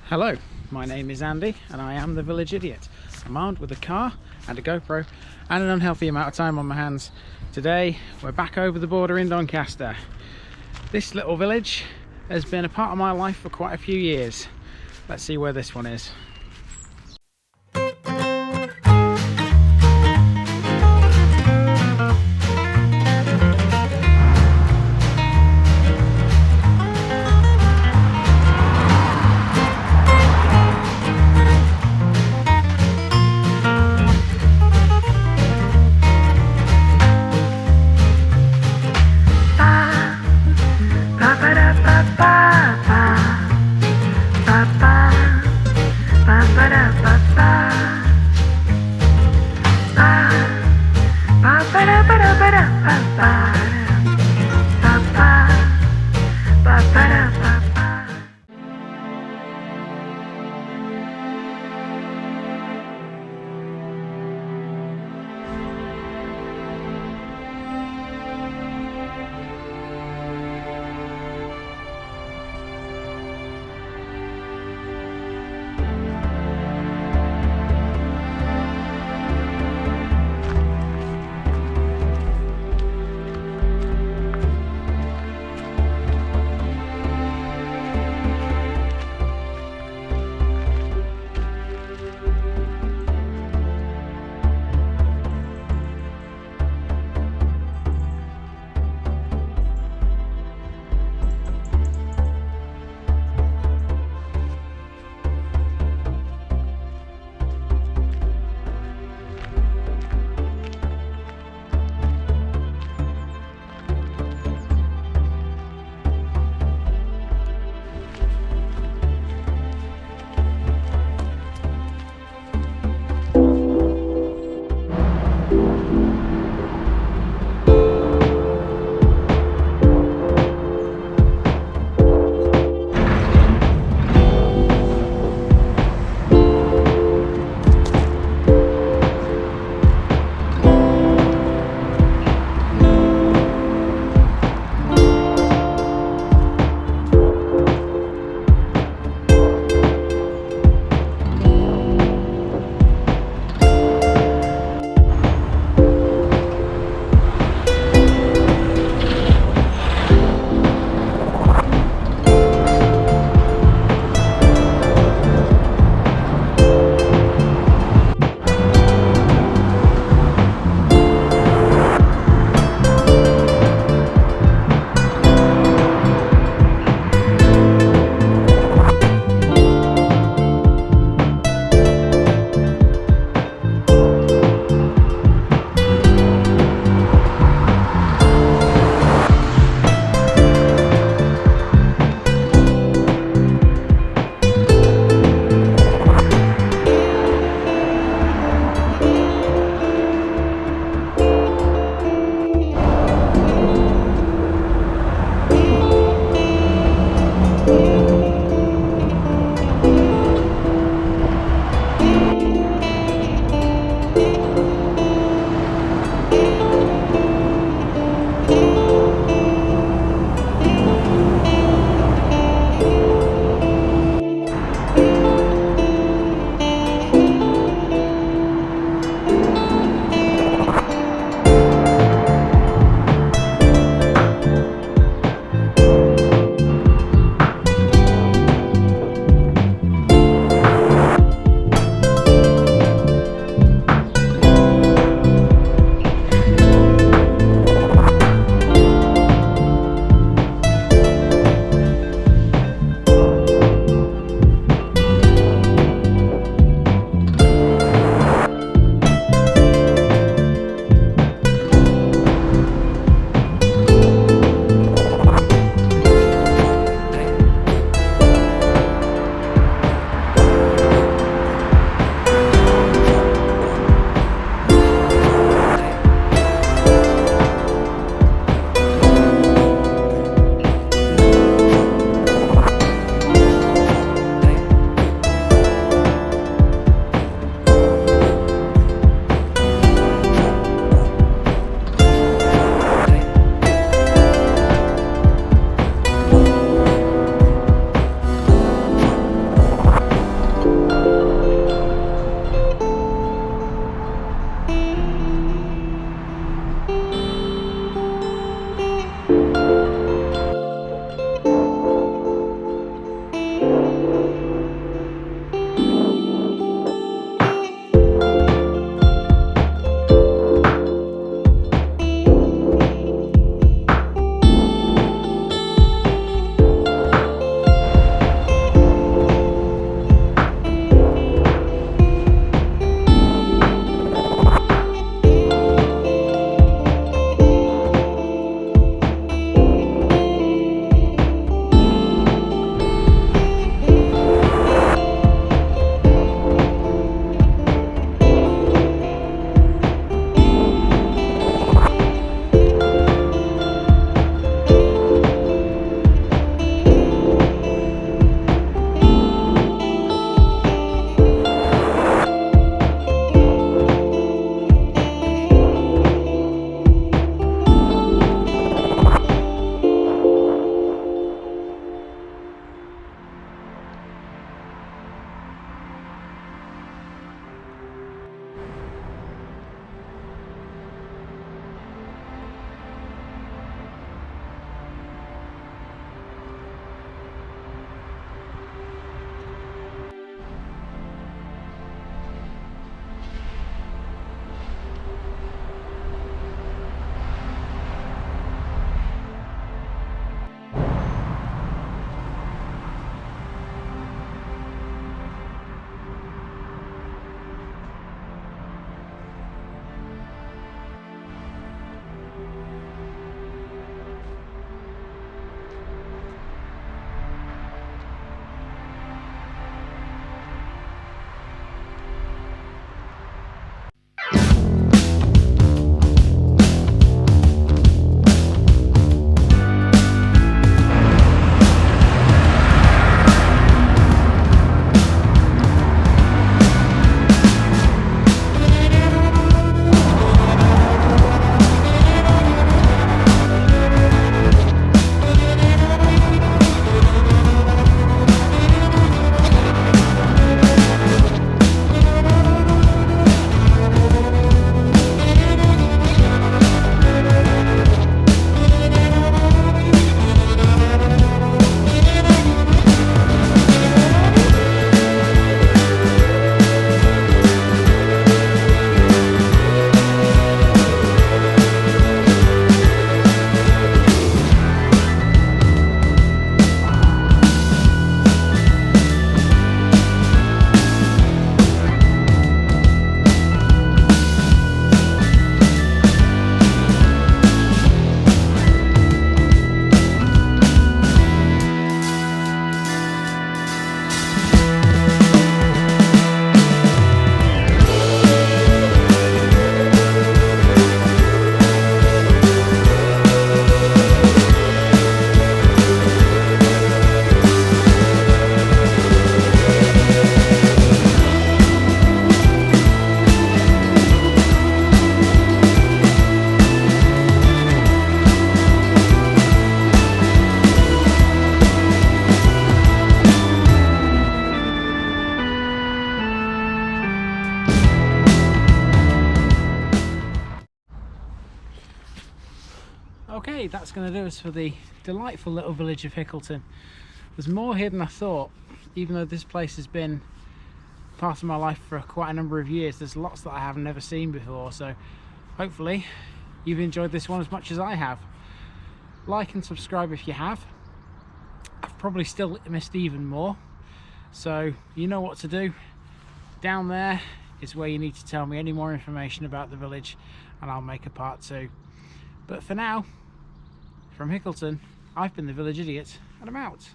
Hello, my name is Andy and I am the Village Idiot. I'm armed with a car and a GoPro and an unhealthy amount of time on my hands. Today we're back over the border in Doncaster. This little village has been a part of my life for quite a few years. Let's see where this one is. okay, that's going to do us for the delightful little village of Hickleton. There's more here than I thought, even though this place has been part of my life for quite a number of years. There's lots that I have never seen before, so hopefully you've enjoyed this one as much as I have. Like and subscribe if you have. I've probably still missed even more, so you know what to do. Down there is where you need to tell me any more information about the village, and I'll make a part 2. But for now, from Hickleton, I've been the Village Idiot, and I'm out.